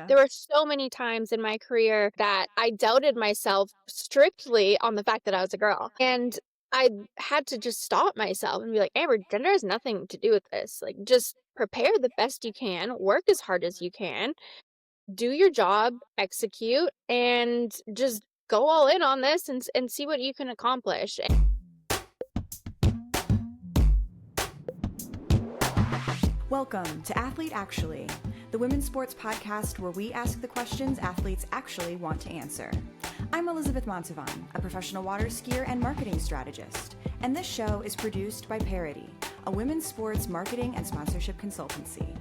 There were so many times in my career that I doubted myself strictly on the fact that I was a girl. And I had to just stop myself and be like, Amber, gender has nothing to do with this. Like, just prepare the best you can, work as hard as you can, do your job, execute, and just go all in on this and see what you can accomplish. Welcome to Athlete Actually, the women's sports podcast where we ask the questions athletes actually want to answer. I'm Elizabeth Montavon, a professional water skier and marketing strategist, and this show is produced by Parity, a women's sports marketing and sponsorship consultancy.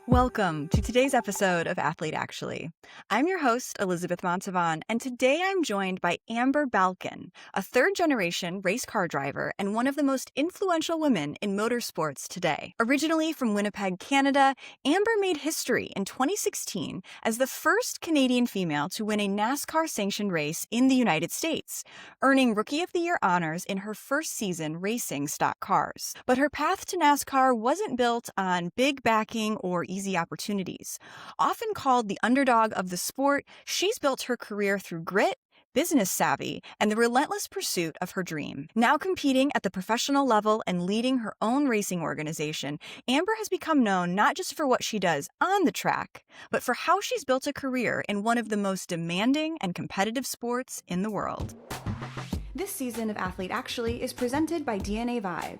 Welcome to today's episode of Athlete Actually. I'm your host, Elizabeth Montavon, and today I'm joined by Amber Balcaen, a third-generation race car driver and one of the most influential women in motorsports today. Originally from Winnipeg, Canada, Amber made history in 2016 as the first Canadian female to win a NASCAR-sanctioned race in the United States, earning Rookie of the Year honors in her first season racing stock cars. But her path to NASCAR wasn't built on big backing or easy opportunities. Often called the underdog of the sport, she's built her career through grit, business savvy, and the relentless pursuit of her dream. Now competing at the professional level and leading her own racing organization, Amber has become known not just for what she does on the track, but for how she's built a career in one of the most demanding and competitive sports in the world. This season of Athlete Actually is presented by DNA Vibe.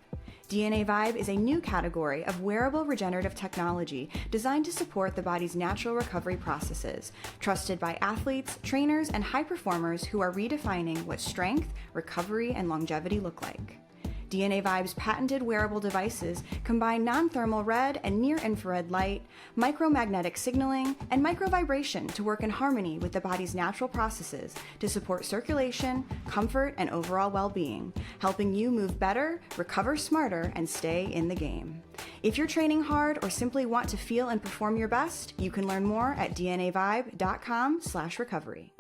DNA Vibe is a new category of wearable regenerative technology designed to support the body's natural recovery processes, trusted by athletes, trainers, and high performers who are redefining what strength, recovery, and longevity look like. DNA Vibe's patented wearable devices combine non-thermal red and near-infrared light, micromagnetic signaling, and microvibration to work in harmony with the body's natural processes to support circulation, comfort, and overall well-being, helping you move better, recover smarter, and stay in the game. If you're training hard or simply want to feel and perform your best, you can learn more at dnavibe.com/recovery.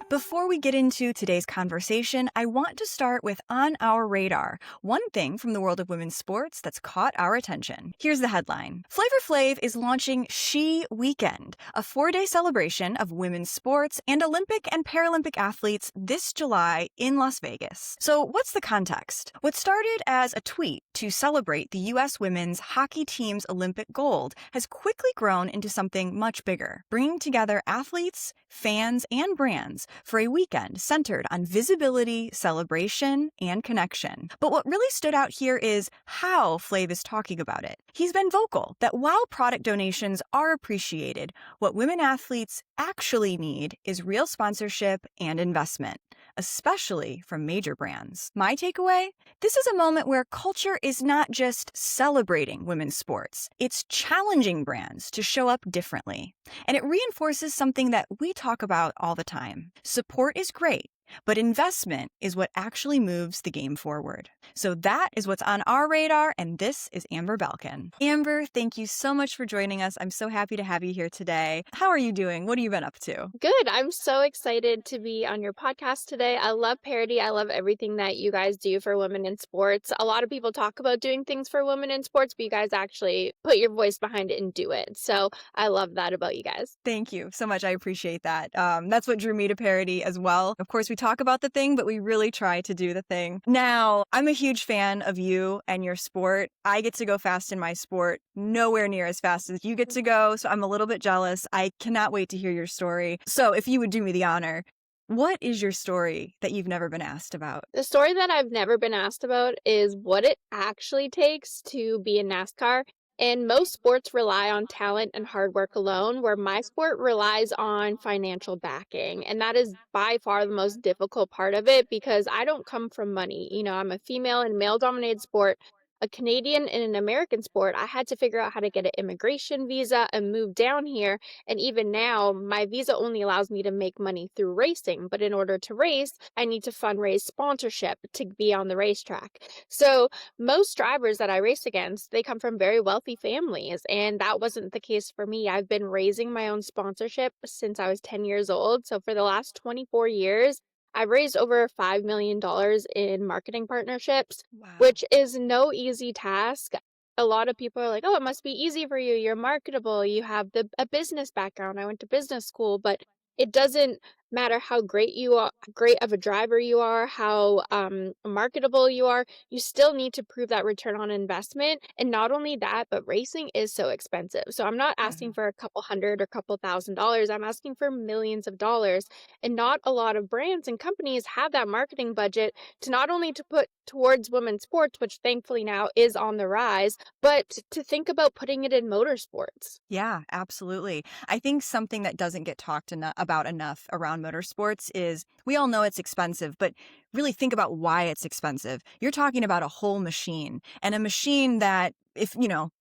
Before we get into today's conversation, I want to start with on our radar, one thing from the world of women's sports that's caught our attention. Here's the headline. Flavor Flav is launching She Weekend, a 4-day celebration of women's sports and Olympic and Paralympic athletes this July in Las Vegas. So what's the context? What started as a tweet to celebrate the U.S. women's hockey team's Olympic gold has quickly grown into something much bigger, bringing together athletes, fans, and brands for a weekend centered on visibility, celebration, and connection. But what really stood out here is how Flav is talking about it. He's been vocal that while product donations are appreciated, what women athletes actually need is real sponsorship and investment, especially from major brands. My takeaway? This is a moment where culture is not just celebrating women's sports, it's challenging brands to show up differently. And it reinforces something that we talk about all the time. Support is great, but investment is what actually moves the game forward. So that is what's on our radar, and this is Amber Balcaen. Amber, thank you so much for joining us. I'm so happy to have you here today. How are you doing? What have you been up to? Good. I'm so excited to be on your podcast today. I love Parity. I love everything that you guys do for women in sports. A lot of people talk about doing things for women in sports, but you guys actually put your voice behind it and do it. So I love that about you guys. Thank you so much. I appreciate that. That's what drew me to Parity as well. Of course, we talk about the thing, but we really try to do the thing. Now, I'm a huge fan of you and your sport. I get to go fast in my sport, nowhere near as fast as you get to go, so I'm a little bit jealous. I cannot wait to hear your story. So if you would do me the honor, what is your story that you've never been asked about? The story that I've never been asked about is what it actually takes to be in NASCAR. And most sports rely on talent and hard work alone, where my sport relies on financial backing. And that is by far the most difficult part of it because I don't come from money. You know, I'm a female in male-dominated sport. A Canadian in an American sport, I had to figure out how to get an immigration visa and move down here. And even now, my visa only allows me to make money through racing. But in order to race, I need to fundraise sponsorship to be on the racetrack. So most drivers that I race against, they come from very wealthy families. And that wasn't the case for me. I've been raising my own sponsorship since I was 10 years old. So for the last 24 years, I've raised over $5 million in marketing partnerships, Wow. which is no easy task. A lot of people are like, "Oh, it must be easy for you. You're marketable. You have a business background. I went to business school." But it doesn't matter how great of a driver you are, how marketable you are. You still need to prove that return on investment. And not only that, but racing is so expensive. So I'm not asking Yeah. for a couple hundred or couple $1,000s. I'm asking for millions of dollars. And not a lot of brands and companies have that marketing budget to not only to put towards women's sports, which thankfully now is on the rise, but to think about putting it in motorsports. Yeah, absolutely. I think something that doesn't get talked about enough around motorsports is we all know it's expensive, but really think about why it's expensive. You're talking about a whole machine and a machine that if,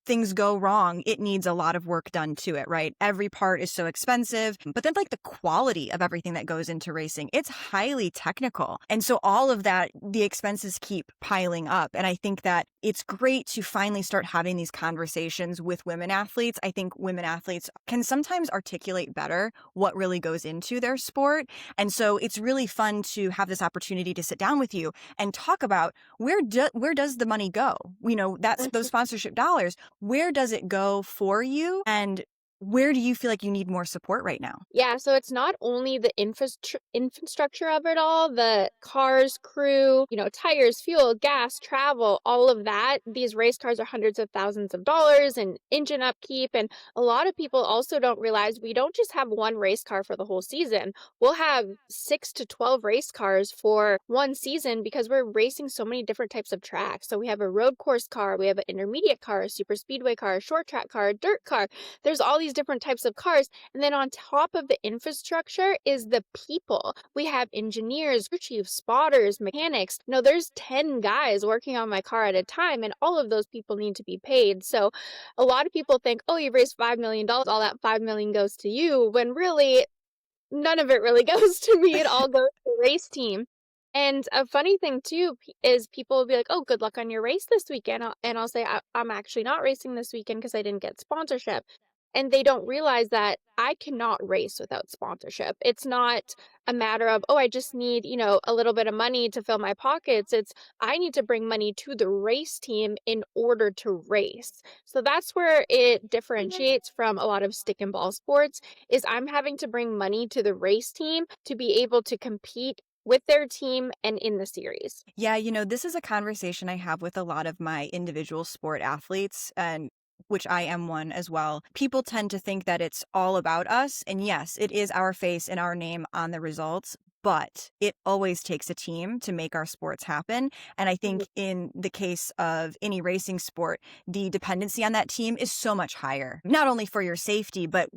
things go wrong, it needs a lot of work done to it, right? Every part is so expensive, but then like the quality of everything that goes into racing, it's highly technical. And so all of that, the expenses keep piling up. And I think that it's great to finally start having these conversations with women athletes. I think women athletes can sometimes articulate better what really goes into their sport. And so it's really fun to have this opportunity to sit down with you and talk about where does the money go? That's those sponsorship dollars. Where does it go for you? And where do you feel like you need more support right now? Yeah, so it's not only the infrastructure of it all, the cars, crew, tires, fuel, gas, travel, all of that. These race cars are hundreds of thousands of dollars and engine upkeep. And a lot of people also don't realize we don't just have one race car for the whole season. We'll have 6 to 12 race cars for one season because we're racing so many different types of tracks. So we have a road course car, we have an intermediate car, a super speedway car, a short track car, a dirt car. There's all these different types of cars. And then on top of the infrastructure is the people. We have engineers, crew chiefs, spotters, mechanics. No, there's 10 guys working on my car at a time, and all of those people need to be paid. So a lot of people think, oh, you've raised $5 million, all that $5 million goes to you, when really none of it really goes to me. It all goes to the race team. And a funny thing too is people will be like, "Oh, good luck on your race this weekend," and I'll say, I'm actually not racing this weekend because I didn't get sponsorship." And they don't realize that I cannot race without sponsorship. It's not a matter of, oh, I just need, a little bit of money to fill my pockets. It's I need to bring money to the race team in order to race. So that's where it differentiates from a lot of stick and ball sports is I'm having to bring money to the race team to be able to compete with their team and in the series. Yeah, this is a conversation I have with a lot of my individual sport athletes, and which I am one as well. People tend to think that it's all about us. And yes, it is our face and our name on the results, but it always takes a team to make our sports happen. And I think in the case of any racing sport, the dependency on that team is so much higher, not only for your safety, but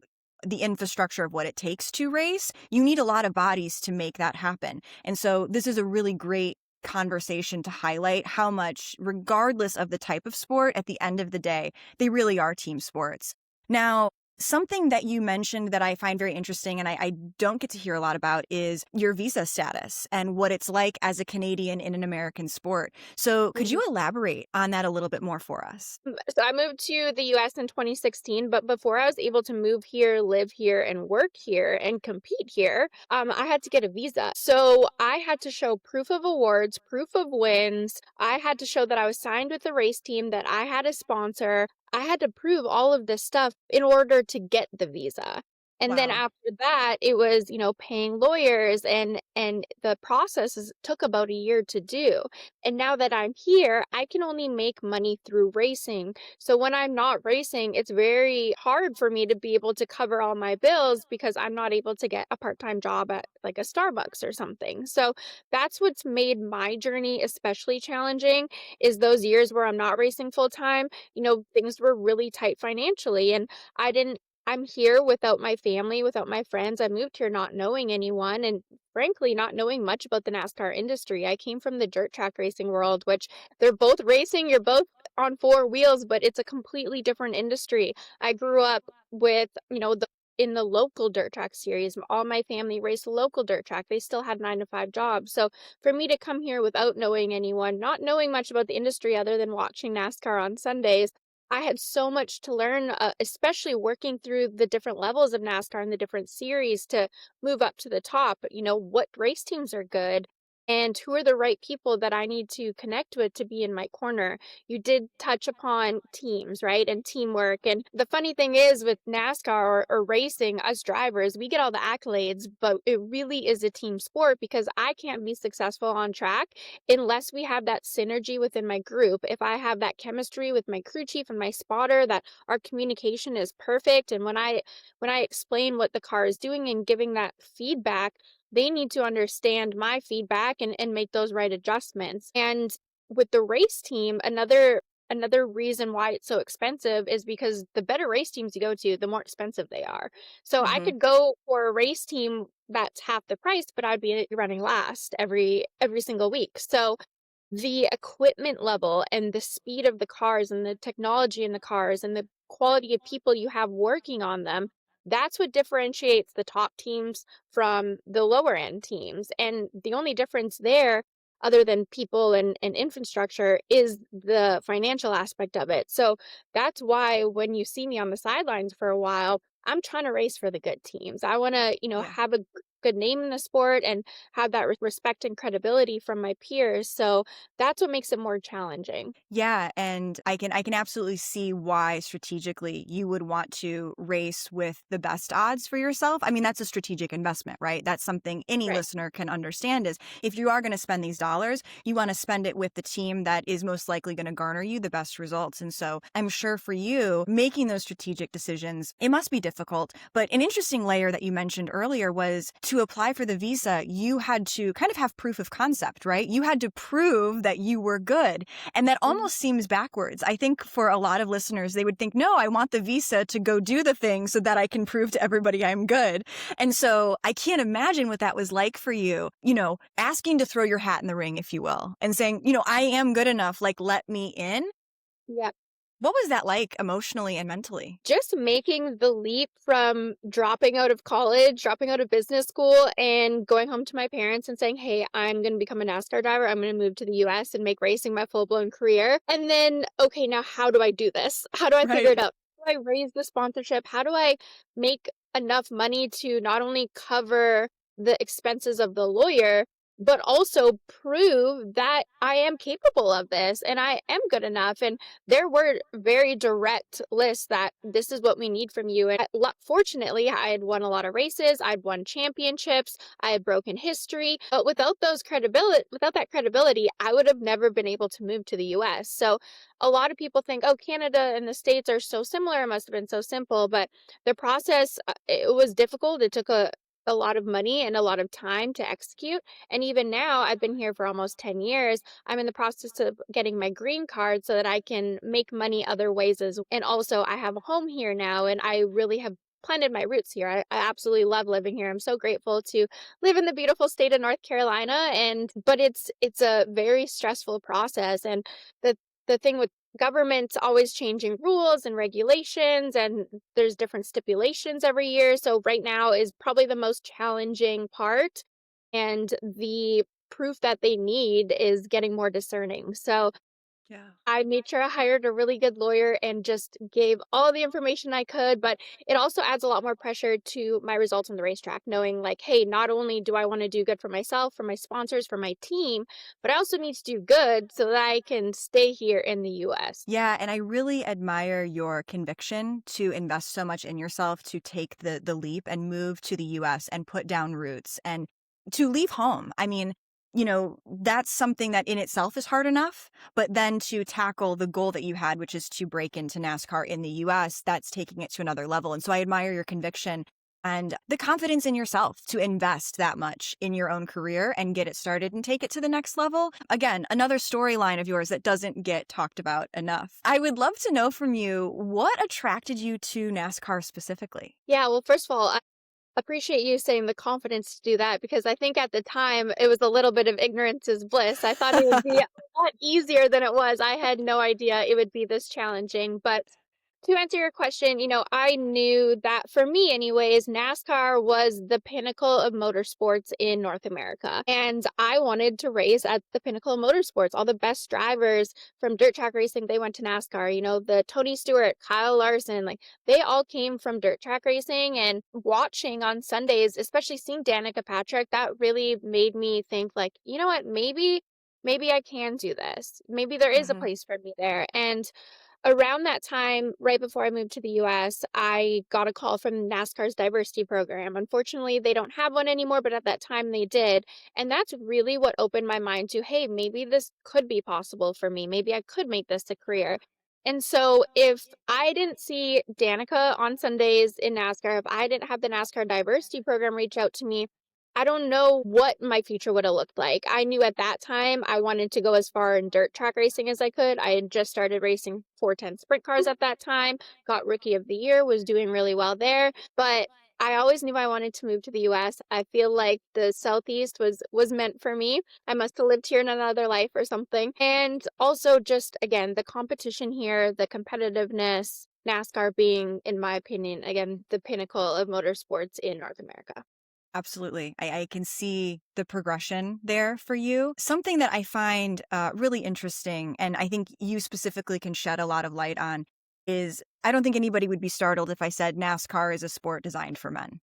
the infrastructure of what it takes to race. You need a lot of bodies to make that happen. And so this is a really great conversation to highlight how much, regardless of the type of sport, at the end of the day, they really are team sports. Now, something that you mentioned that I find very interesting and I don't get to hear a lot about is your visa status and what it's like as a Canadian in an American sport. So could you elaborate on that a little bit more for us? So I moved to the US in 2016, but before I was able to move here, live here, and work here and compete here, I had to get a visa. So I had to show proof of awards, proof of wins. I had to show that I was signed with the race team, that I had a sponsor. I had to prove all of this stuff in order to get the visa. And then Wow. after that, it was, paying lawyers and the process took about a year to do. And now that I'm here, I can only make money through racing. So when I'm not racing, it's very hard for me to be able to cover all my bills because I'm not able to get a part-time job at like a Starbucks or something. So that's what's made my journey especially challenging is those years where I'm not racing full time, things were really tight financially and I didn't I'm here without my family, without my friends. I moved here not knowing anyone and frankly not knowing much about the NASCAR industry. I came from the dirt track racing world, which they're both racing, you're both on four wheels, but it's a completely different industry. I grew up with, in the local dirt track series. All my family raced a local dirt track. They still had 9 to 5 jobs. So for me to come here without knowing anyone, not knowing much about the industry other than watching NASCAR on Sundays, I had so much to learn, especially working through the different levels of NASCAR and the different series to move up to the top. What race teams are good and who are the right people that I need to connect with to be in my corner. You did touch upon teams, right? And teamwork. And the funny thing is with NASCAR or racing, us drivers, we get all the accolades, but it really is a team sport because I can't be successful on track unless we have that synergy within my group. If I have that chemistry with my crew chief and my spotter, that our communication is perfect, and when I explain what the car is doing and giving that feedback, they need to understand my feedback and make those right adjustments. And with the race team, another reason why it's so expensive is because the better race teams you go to, the more expensive they are. So I Hmm. could go for a race team that's half the price, but I'd be running last every single week. So the equipment level and the speed of the cars and the technology in the cars and the quality of people you have working on them, that's what differentiates the top teams from the lower end teams. And the only difference there, other than people and infrastructure, is the financial aspect of it. So that's why when you see me on the sidelines for a while, I'm trying to race for the good teams. I want to, Yeah. have a good name in the sport and have that respect and credibility from my peers. So that's what makes it more challenging. Yeah, and I can absolutely see why strategically you would want to race with the best odds for yourself. I mean, that's a strategic investment, right? That's something any Right. listener can understand is if you are going to spend these dollars, you want to spend it with the team that is most likely going to garner you the best results. And so I'm sure for you, making those strategic decisions, it must be difficult. But an interesting layer that you mentioned earlier was to apply for the visa, you had to kind of have proof of concept, right? You had to prove that you were good. And that Mhm. almost seems backwards. I think for a lot of listeners, they would think, no, I want the visa to go do the thing so that I can prove to everybody I'm good. And so I can't imagine what that was like for you, asking to throw your hat in the ring, if you will, and saying, I am good enough, like, let me in. Yeah. What was that like emotionally and mentally? Just making the leap from dropping out of college, dropping out of business school, and going home to my parents and saying, "Hey, I'm gonna become a NASCAR driver. I'm gonna move to the US and make racing my full-blown career." And then, okay, now how do I do this? How do I figure Right. it out? How do I raise the sponsorship? How do I make enough money to not only cover the expenses of the lawyer, but also prove that I am capable of this and I am good enough? And there were very direct lists that this is what we need from you. And fortunately, I had won a lot of races, I'd won championships, I had broken history. But without that credibility, I would have never been able to move to the US. So a lot of people think, oh, Canada and the States are so similar, it must have been so simple. But the process, it was difficult. It took a lot of money and a lot of time to execute. And even now, I've been here for almost 10 years. I'm in the process of getting my green card so that I can make money other ways and also I have a home here now and I really have planted my roots here. I absolutely love living here. I'm so grateful to live in the beautiful state of North Carolina, and but it's a very stressful process. And the thing with government's always changing rules and regulations, and there's different stipulations every year. So right now is probably the most challenging part, and the proof that they need is getting more discerning. So Yeah. I made sure I hired a really good lawyer and just gave all the information I could, but it also adds a lot more pressure to my results on the racetrack, knowing like, hey, not only do I want to do good for myself, for my sponsors, for my team, but I also need to do good so that I can stay here in the US. Yeah, and I really admire your conviction to invest so much in yourself to take the leap and move to the US and put down roots and to leave home. I mean, that's something that in itself is hard enough, but then to tackle the goal that you had, which is to break into NASCAR in the US, that's taking it to another level. And so I admire your conviction and the confidence in yourself to invest that much in your own career and get it started and take it to the next level. Again, another storyline of yours that doesn't get talked about enough. I would love to know from you what attracted you to NASCAR specifically. Yeah, well, first of all, I appreciate you saying the confidence to do that because I think at the time it was a little bit of ignorance is bliss. I thought it would be a lot easier than it was. I had no idea it would be this challenging, but To answer your question, I knew that for me anyways, NASCAR was the pinnacle of motorsports in North America. And I wanted to race at the pinnacle of motorsports. All the best drivers from dirt track racing, they went to NASCAR. The Tony Stewart, Kyle Larson, like they all came from dirt track racing, and watching on Sundays, especially seeing Danica Patrick, that really made me think like, you know what, maybe I can do this. Maybe there is a Hmm. place for me there. And around that time, right before I moved to the US, I got a call from NASCAR's diversity program. Unfortunately, they don't have one anymore, but at that time they did. And that's really what opened my mind to, hey, maybe this could be possible for me. Maybe I could make this a career. And so if I didn't see Danica on Sundays in NASCAR, if I didn't have the NASCAR diversity program reach out to me, I don't know what my future would have looked like. I knew at that time I wanted to go as far in dirt track racing as I could. I had just started racing 410 sprint cars at that time, got rookie of the year, was doing really well there, but I always knew I wanted to move to the US. I feel like the Southeast was meant for me. I must have lived here in another life or something. And also just again, the competition here, the competitiveness, NASCAR being in my opinion again the pinnacle of motorsports in North America. Absolutely. I can see the progression there for you. Something that I find really interesting, and I think you specifically can shed a lot of light on, is I don't think anybody would be startled if I said NASCAR is a sport designed for men.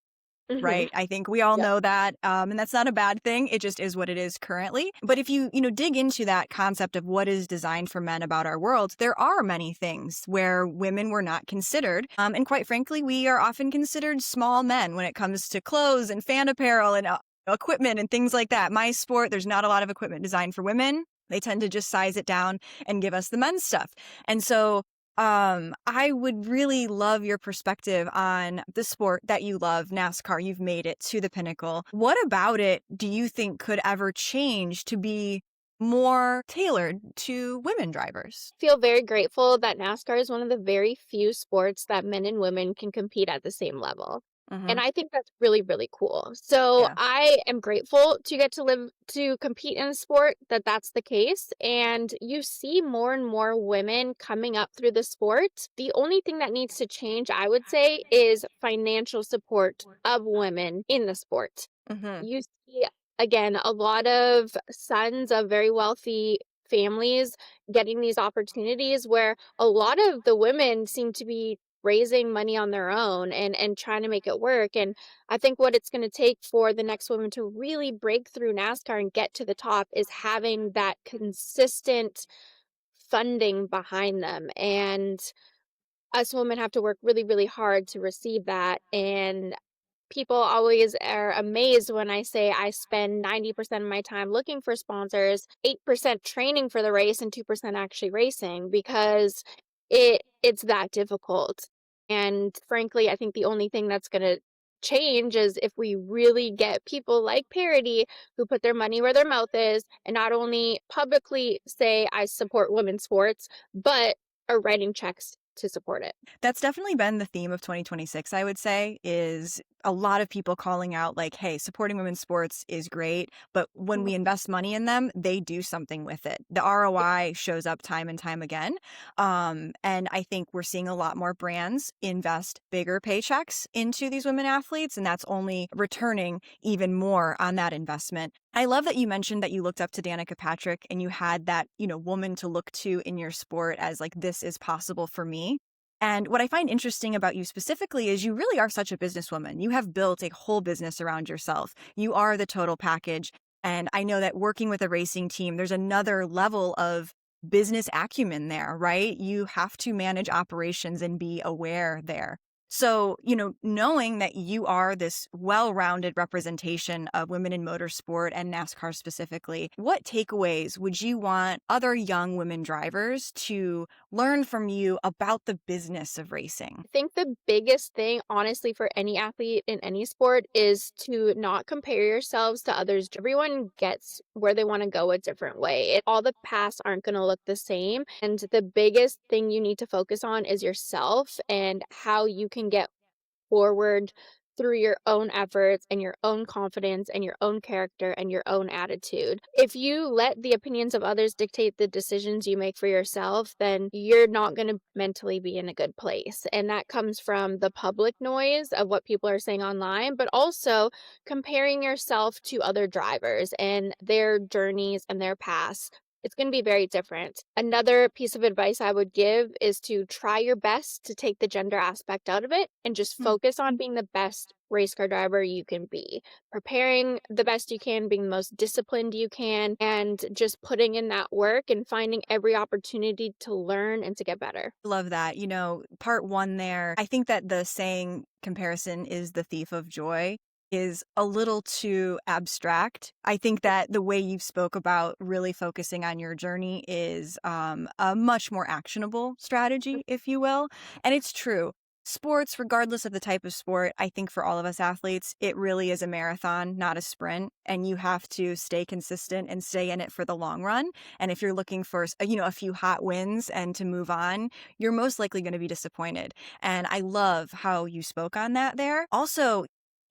Mhm. Right? I think we all Yep. know that, and that's not a bad thing. It just is what it is currently. But if you dig into that concept of what is designed for men about our world, there are many things where women were not considered. And quite frankly, we are often considered small men when it comes to clothes and fan apparel and equipment and things like that. My sport, there's not a lot of equipment designed for women. They tend to just size it down and give us the men's stuff. And so I would really love your perspective on the sport that you love, NASCAR. You've made it to the pinnacle. What about it do you think could ever change to be more tailored to women drivers? Feel very grateful that NASCAR is one of the very few sports that men and women can compete at the same level. Hmm. And I think that's really, really cool. So Yeah. I am grateful to get to live to compete in a sport that's the case. And you see more and more women coming up through the sport. The only thing that needs to change, I would say, is financial support of women in the sport. Hmm. You see, again, a lot of sons of very wealthy families getting these opportunities where a lot of the women seem to be raising money on their own and trying to make it work. And I think what it's going to take for the next woman to really break through NASCAR and get to the top is having that consistent funding behind them. And us women have to work really, really hard to receive that. And people always are amazed when I say I spend 90% of my time looking for sponsors, 8% training for the race, and 2% actually racing because it's that difficult. And frankly, I think the only thing that's going to change is if we really get people like Parity who put their money where their mouth is and not only publicly say I support women's sports, but are writing checks to support it. That's definitely been the theme of 2026, I would say, is a lot of people calling out like, hey, supporting women's sports is great, but when we invest money in them, they do something with it. The ROI shows up time and time again. And I think we're seeing a lot more brands invest bigger paychecks into these women athletes, and that's only returning even more on that investment. I love that you mentioned that you looked up to Danica Patrick and you had that, woman to look to in your sport as like, this is possible for me. And what I find interesting about you specifically is you really are such a businesswoman. You have built a whole business around yourself. You are the total package. And I know that working with a racing team, there's another level of business acumen there, right? You have to manage operations and be aware there. So, knowing that you are this well-rounded representation of women in motorsport and NASCAR specifically, what takeaways would you want other young women drivers to learn from you about the business of racing? I think the biggest thing, honestly, for any athlete in any sport is to not compare yourselves to others. Everyone gets where they want to go a different way. All the paths aren't going to look the same. And the biggest thing you need to focus on is yourself and how you can get forward through your own efforts and your own confidence and your own character and your own attitude. If you let the opinions of others dictate the decisions you make for yourself, then you're not going to mentally be in a good place. And that comes from the public noise of what people are saying online, but also comparing yourself to other drivers and their journeys and their paths. It's going to be very different. Another piece of advice I would give is to try your best to take the gender aspect out of it and just Hmm. focus on being the best race car driver you can be. Preparing the best you can, being the most disciplined you can, and just putting in that work and finding every opportunity to learn and to get better. Love that. Part one there, I think that the saying comparison is the thief of joy is a little too abstract. I think that the way you spoke about really focusing on your journey is a much more actionable strategy, if you will. And it's true. Sports, regardless of the type of sport, I think for all of us athletes, it really is a marathon, not a sprint. And you have to stay consistent and stay in it for the long run. And if you're looking for, a few hot wins and to move on, you're most likely going to be disappointed. And I love how you spoke on that there. Also,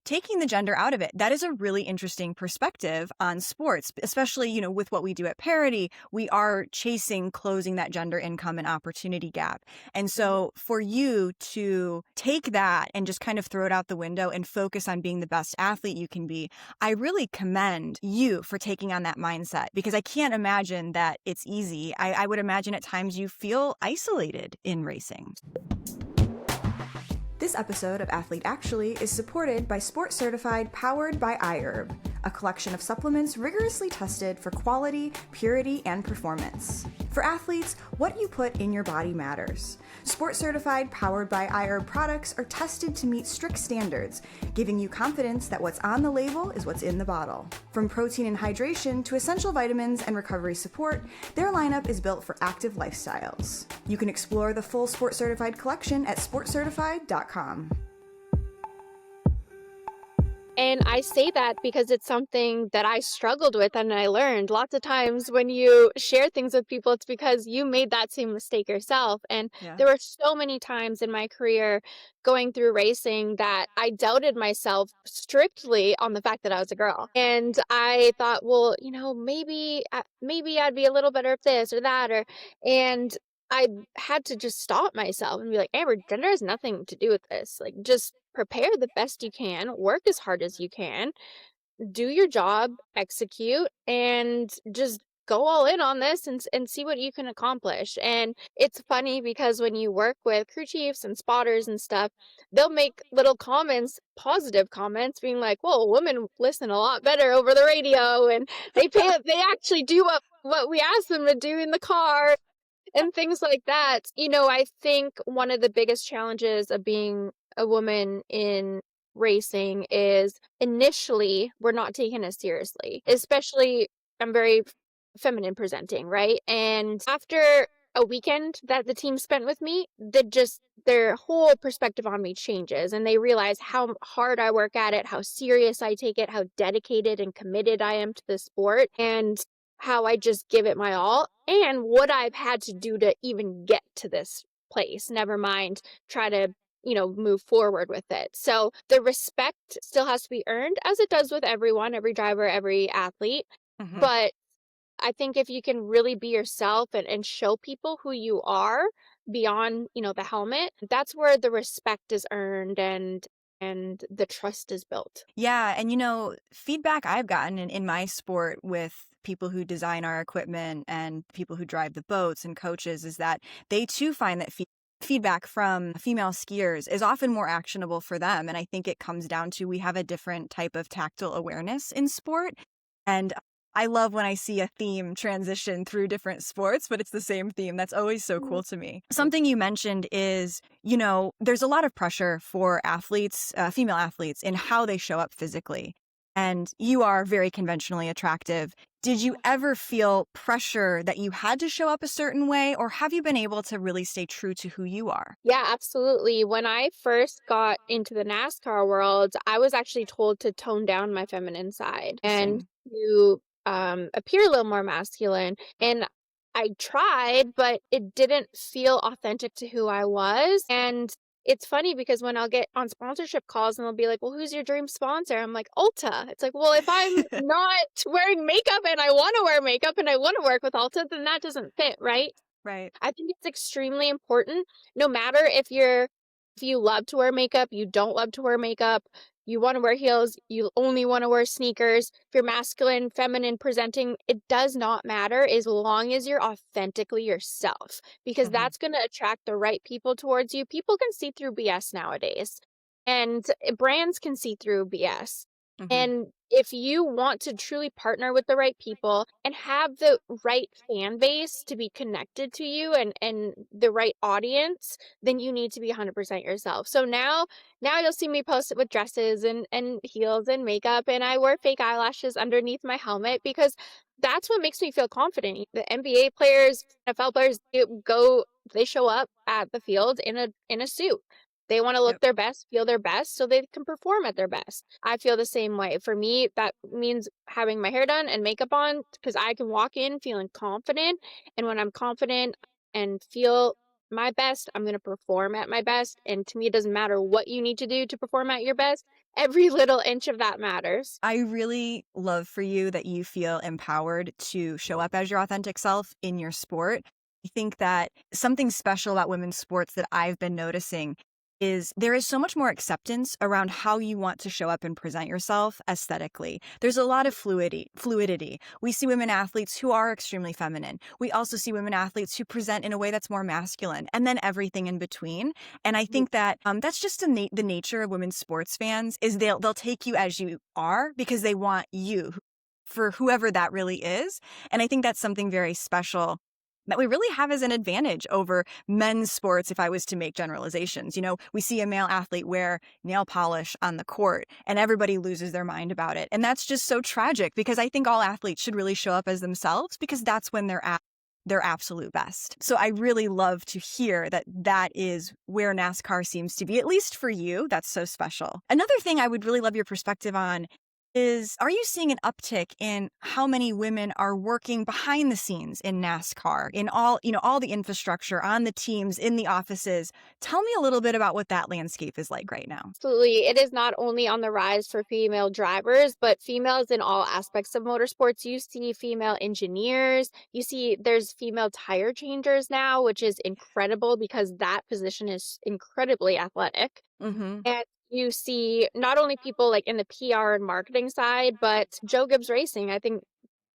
taking the gender out of it, that is a really interesting perspective on sports, especially, with what we do at Parity, we are chasing closing that gender income and opportunity gap. And so for you to take that and just kind of throw it out the window and focus on being the best athlete you can be, I really commend you for taking on that mindset, because I can't imagine that it's easy. I would imagine at times you feel isolated in racing. This episode of Athlete Actually is supported by Sport Certified Powered by iHerb, a collection of supplements rigorously tested for quality, purity, and performance. For athletes, what you put in your body matters. Sport Certified Powered by iHerb products are tested to meet strict standards, giving you confidence that what's on the label is what's in the bottle. From protein and hydration to essential vitamins and recovery support, their lineup is built for active lifestyles. You can explore the full Sport Certified collection at sportcertified.com. And I say that because it's something that I struggled with and I learned. Lots of times when you share things with people, it's because you made that same mistake yourself. And Yeah. there were so many times in my career going through racing that I doubted myself strictly on the fact that I was a girl. And I thought, well, maybe I'd be a little better at this or that, and I had to just stop myself and be like, Amber, gender has nothing to do with this. Like, just prepare the best you can, work as hard as you can, do your job, execute, and just go all in on this and see what you can accomplish. And it's funny because when you work with crew chiefs and spotters and stuff, they'll make little comments, positive comments, being like, "Well, women listen a lot better over the radio, and they actually do what we ask them to do in the car." And things like that. I think one of the biggest challenges of being a woman in racing is initially we're not taken as seriously, especially I'm very feminine presenting, right? And after a weekend that the team spent with me, their whole perspective on me changes and they realize how hard I work at it, how serious I take it, how dedicated and committed I am to the sport. And how I just give it my all and what I've had to do to even get to this place, never mind try to, move forward with it. So the respect still has to be earned, as it does with everyone, every driver, every athlete. Mhm. But I think if you can really be yourself and show people who you are beyond, the helmet, that's where the respect is earned and the trust is built. Yeah, and feedback I've gotten in my sport with people who design our equipment and people who drive the boats and coaches is that they too find that feedback from female skiers is often more actionable for them. And I think it comes down to we have a different type of tactile awareness in sport. And I love when I see a theme transition through different sports, but it's the same theme. That's always so cool to me. Something you mentioned is, there's a lot of pressure for athletes, female athletes, in how they show up physically. And you are very conventionally attractive. Did you ever feel pressure that you had to show up a certain way, or have you been able to really stay true to who you are? Yeah, absolutely. When I first got into the NASCAR world, I was actually told to tone down my feminine side and Interesting. to appear a little more masculine. And I tried, but it didn't feel authentic to who I was. And it's funny because when I'll get on sponsorship calls and they'll be like, "Well, who's your dream sponsor?" I'm like, "Ulta." It's like, well, if I'm not wearing makeup and I want to wear makeup and I want to work with Ulta, then that doesn't fit, right? Right. I think it's extremely important, no matter if you love to wear makeup, you don't love to wear makeup, you want to wear heels, you only want to wear sneakers, if you're masculine, feminine presenting, it does not matter as long as you're authentically yourself, because Hmm. that's going to attract the right people towards you. People can see through BS nowadays, and brands can see through BS. Hmm. And if you want to truly partner with the right people and have the right fan base to be connected to you and the right audience, then you need to be 100% yourself. So now you'll see me post it with dresses and heels and makeup, and I wear fake eyelashes underneath my helmet because that's what makes me feel confident. The NBA players, NFL players, they show up at the field in a suit. They want to look Yep. their best, feel their best, so they can perform at their best. I feel the same way. For me, that means having my hair done and makeup on because I can walk in feeling confident. And when I'm confident and feel my best, I'm going to perform at my best. And to me, it doesn't matter what you need to do to perform at your best. Every little inch of that matters. I really love for you that you feel empowered to show up as your authentic self in your sport. I think that something special about women's sports that I've been noticing is there is so much more acceptance around how you want to show up and present yourself aesthetically. There's a lot of fluidity. We see women athletes who are extremely feminine. We also see women athletes who present in a way that's more masculine, and then everything in between. And I think that that's just the nature of women's sports fans is they'll take you as you are because they want you for whoever that really is. And I think that's something very special that we really have as an advantage over men's sports. If I was to make generalizations, we see a male athlete wear nail polish on the court and everybody loses their mind about it. And that's just so tragic because I think all athletes should really show up as themselves because that's when they're at their absolute best. So I really love to hear that that is where NASCAR seems to be, at least for you. That's so special. Another thing I would really love your perspective on is, are you seeing an uptick in how many women are working behind the scenes in NASCAR, in all the infrastructure, on the teams, in the offices? Tell me a little bit about what that landscape is like right now. Absolutely. It is not only on the rise for female drivers, but females in all aspects of motorsports. You see female engineers, you see there's female tire changers now, which is incredible because that position is incredibly athletic. Mm-hmm. And you see not only people like in the PR and marketing side, but Joe Gibbs Racing. I think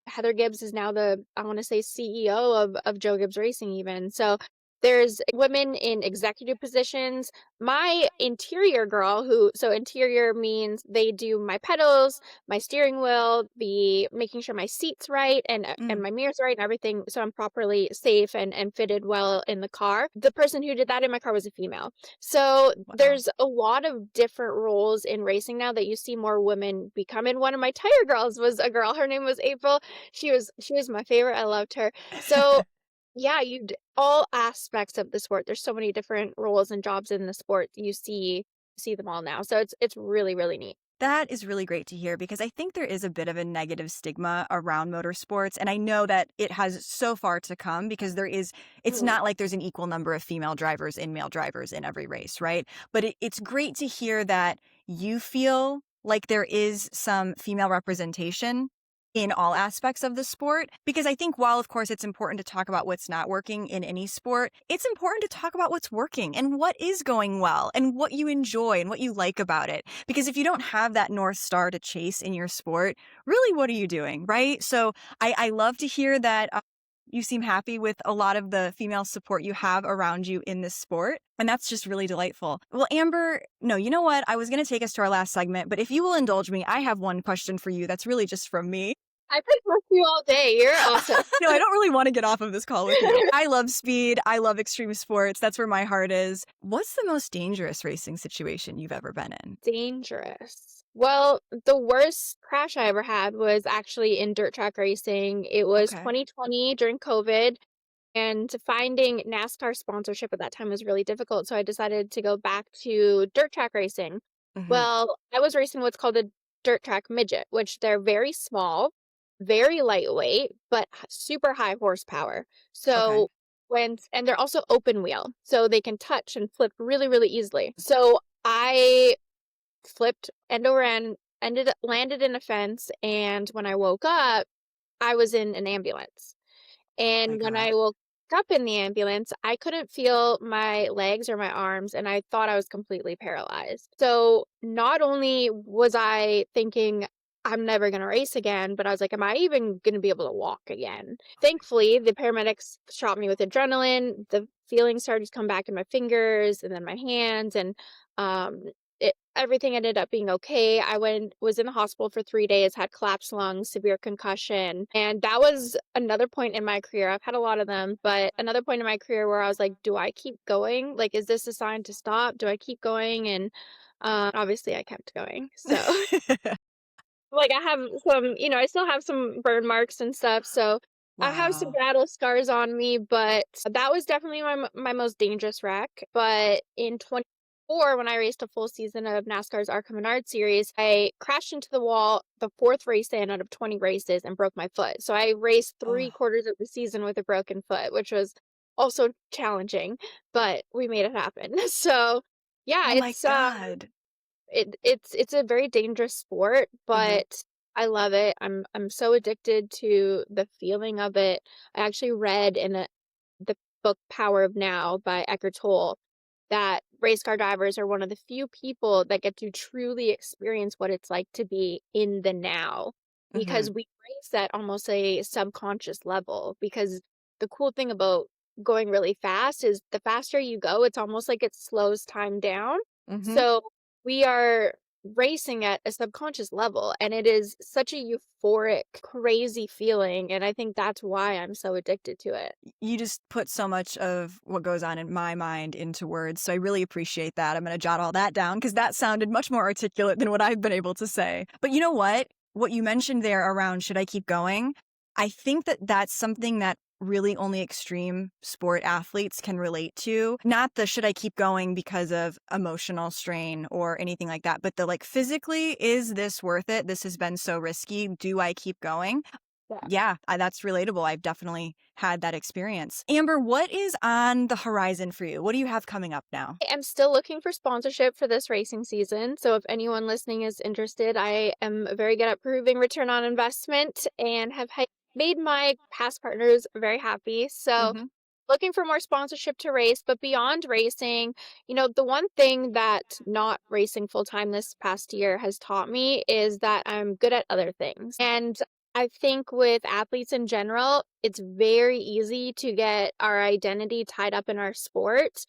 Heather Gibbs is now I want to say CEO of Joe Gibbs Racing even. So there's women in executive positions. My interior girl so interior means they do my pedals, my steering wheel, the making sure my seat's right and Mm. my mirror's right and everything so I'm properly safe and fitted well in the car. The person who did that in my car was a female. So Wow. there's a lot of different roles in racing now that you see more women become. And one of my tire girls was a girl. Her name was April. She was my favorite. I loved her. So yeah, all aspects of the sport. There's so many different roles and jobs in the sport. You see them all now. So it's really really neat. That is really great to hear because I think there is a bit of a negative stigma around motorsports. And I know that it has so far to come because it's Mhm. not like there's an equal number of female drivers and male drivers in every race, right? But it's great to hear that you feel like there is some female representation in all aspects of the sport. Because I think while, of course, it's important to talk about what's not working in any sport, it's important to talk about what's working and what is going well and what you enjoy and what you like about it. Because if you don't have that North Star to chase in your sport, really, what are you doing, right? So I love to hear that you seem happy with a lot of the female support you have around you in this sport. And that's just really delightful. Well, Amber, no, you know what? I was going to take us to our last segment, but if you will indulge me, I have one question for you that's really just from me. I could talk to you all day. You're awesome. No, I don't really want to get off of this call with you. I love speed. I love extreme sports. That's where my heart is. What's the most dangerous racing situation you've ever been in? Dangerous. Well, the worst crash I ever had was actually in dirt track racing. It was Okay. 2020 during COVID, and finding NASCAR sponsorship at that time was really difficult. So I decided to go back to dirt track racing. Hmm. Well, I was racing what's called a dirt track midget, which they're very small, very lightweight, but super high horsepower. Okay. So and they're also open wheel, so they can touch and flip really, really easily. So I flipped end over end, landed in a fence, and when I woke up, I was in an ambulance. My And when I God. woke up in the ambulance, I couldn't feel my legs or my arms, and I thought I was completely paralyzed. So not only was I thinking, I'm never going to race again, but I was like, am I even going to be able to walk again? Thankfully, the paramedics shot me with adrenaline. The feeling started to come back in my fingers and then my hands, and um, everything ended up being okay. Was in the hospital for 3 days, had collapsed lungs, severe concussion, and that was another point in my career. I've had a lot of them, but another point in my career where I was like, "Do I keep going? Like, is this a sign to stop? Do I keep going?" And obviously, I kept going. So like, I have some, I still have some burn marks and stuff, so I have some Wow. battle scars on me, but that was definitely my most dangerous wreck. But in 24, when I raced a full season of NASCAR's Arca Menard series, I crashed into the wall the 4th race in out of 20 races and broke my foot. So I raced Oh, 3/4 of the season with a broken foot, which was also challenging, but we made it happen. So, yeah, oh my God. it's a very dangerous sport, Mhm. but I love it. I'm so addicted to the feeling of it. I actually read in the book Power of Now by Eckhart Tolle that race car drivers are one of the few people that get to truly experience what it's like to be in the now, because Mhm. we race at almost a subconscious level. Because the cool thing about going really fast is the faster you go, it's almost like it slows time down. Mhm. So we are racing at a subconscious level, and it is such a euphoric, crazy feeling, and I think that's why I'm so addicted to it. You just put so much of what goes on in my mind into words, so I really appreciate that. I'm gonna jot all that down because that sounded much more articulate than what I've been able to say. But you know what? What you mentioned there around should I keep going? I think that that's something that really only extreme sport athletes can relate to. Not the should I keep going because of emotional strain or anything like that, but the like physically, is this worth it? This has been so risky. Do I keep going? Yeah. Yeah, that's relatable. I've definitely had that experience. Amber, what is on the horizon for you? What do you have coming up now? I am still looking for sponsorship for this racing season. So if anyone listening is interested, I am very good at proving return on investment and have made my past partners very happy. So Mhm. looking for more sponsorship to race, but beyond racing, the one thing that not racing full time this past year has taught me is that I'm good at other things. And I think with athletes in general, it's very easy to get our identity tied up in our sport,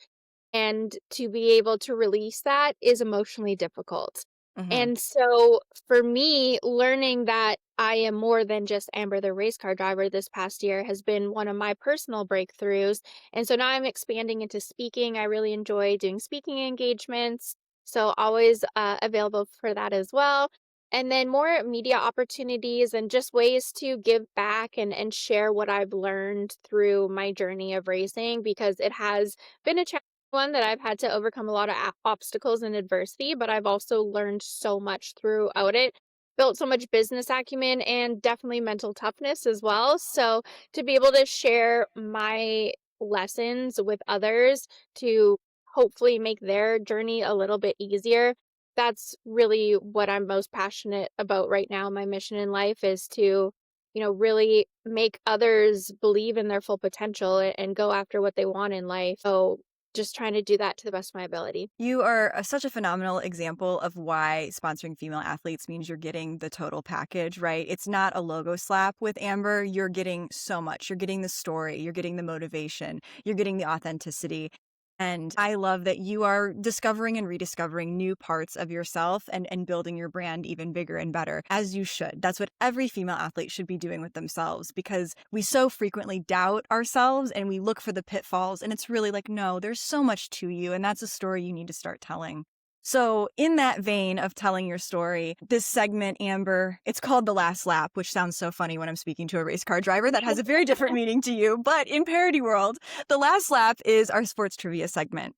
and to be able to release that is emotionally difficult. Mhm. And so for me, learning that I am more than just Amber, the race car driver this past year has been one of my personal breakthroughs. And so now I'm expanding into speaking. I really enjoy doing speaking engagements. So always available for that as well. And then more media opportunities and just ways to give back and share what I've learned through my journey of racing, because it has been a one that I've had to overcome a lot of obstacles and adversity, but I've also learned so much throughout it, built so much business acumen and definitely mental toughness as well. So to be able to share my lessons with others to hopefully make their journey a little bit easier, that's really what I'm most passionate about right now. My mission in life is to really make others believe in their full potential and go after what they want in life. So just trying to do that to the best of my ability. You are such a phenomenal example of why sponsoring female athletes means you're getting the total package, right? It's not a logo slap with Amber. You're getting so much. You're getting the story, you're getting the motivation, you're getting the authenticity. And I love that you are discovering and rediscovering new parts of yourself and building your brand even bigger and better, as you should. That's what every female athlete should be doing with themselves, because we so frequently doubt ourselves and we look for the pitfalls. And it's really like, no, there's so much to you. And that's a story you need to start telling. So, in that vein of telling your story, this segment, Amber, it's called The Last Lap, which sounds so funny when I'm speaking to a race car driver. That has a very different meaning to you. But in Parody World, The Last Lap is our sports trivia segment.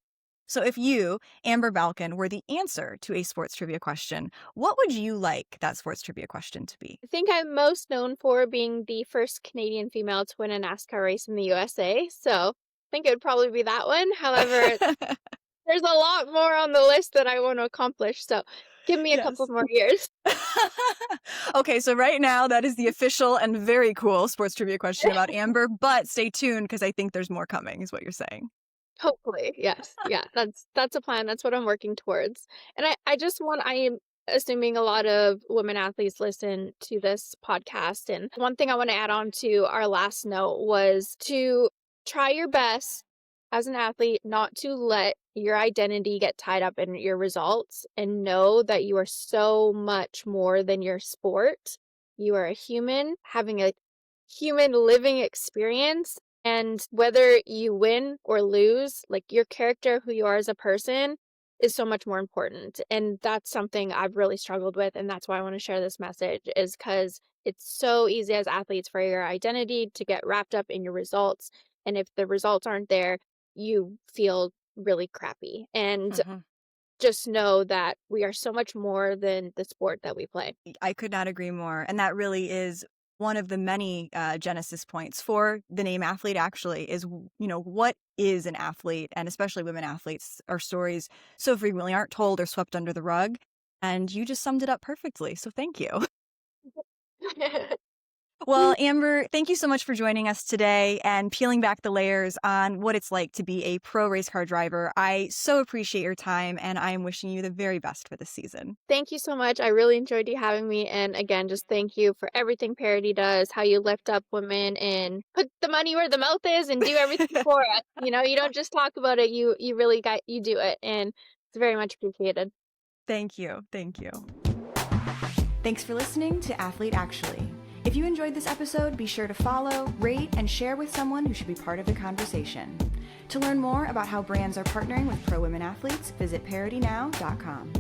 So, if you, Amber Balcaen, were the answer to a sports trivia question, what would you like that sports trivia question to be? I think I'm most known for being the first Canadian female to win a NASCAR race in the USA. So think it would probably be that one. However, there's a lot more on the list that I want to accomplish, so give me a couple Yes. more years. Okay, so right now that is the official and very cool sports trivia question about Amber, but stay tuned because I think there's more coming, is what you're saying. Hopefully, yes. Yeah, that's a plan. That's what I'm working towards. And I am assuming a lot of women athletes listen to this podcast. And one thing I want to add on to our last note was to try your best as an athlete not to let your identity get tied up in your results, and know that you are so much more than your sport. You are a human having a human living experience, and whether you win or lose, like, your character, who you are as a person, is so much more important. And that's something I've really struggled with. And that's why I want to share this message, is because it's so easy as athletes for your identity to get wrapped up in your results. And if the results aren't there, you feel really crappy. And Mhm. just know that we are so much more than the sport that we play. I could not agree more. And that really is one of the many genesis points for the name athlete, actually, is, what is an athlete? And especially women athletes, our stories so frequently aren't told or swept under the rug. And you just summed it up perfectly. So thank you. Well, Amber, thank you so much for joining us today and peeling back the layers on what it's like to be a pro race car driver. I so appreciate your time, and I am wishing you the very best for this season. Thank you so much. I really enjoyed you having me. And again, just thank you for everything Parody does, how you lift up women and put the money where the mouth is and do everything for us. You don't just talk about it, you really you do it. And it's very much appreciated. Thank you. Thank you. Thanks for listening to Athlete Actually. If you enjoyed this episode, be sure to follow, rate, and share with someone who should be part of the conversation. To learn more about how brands are partnering with pro women athletes, visit parodynow.com.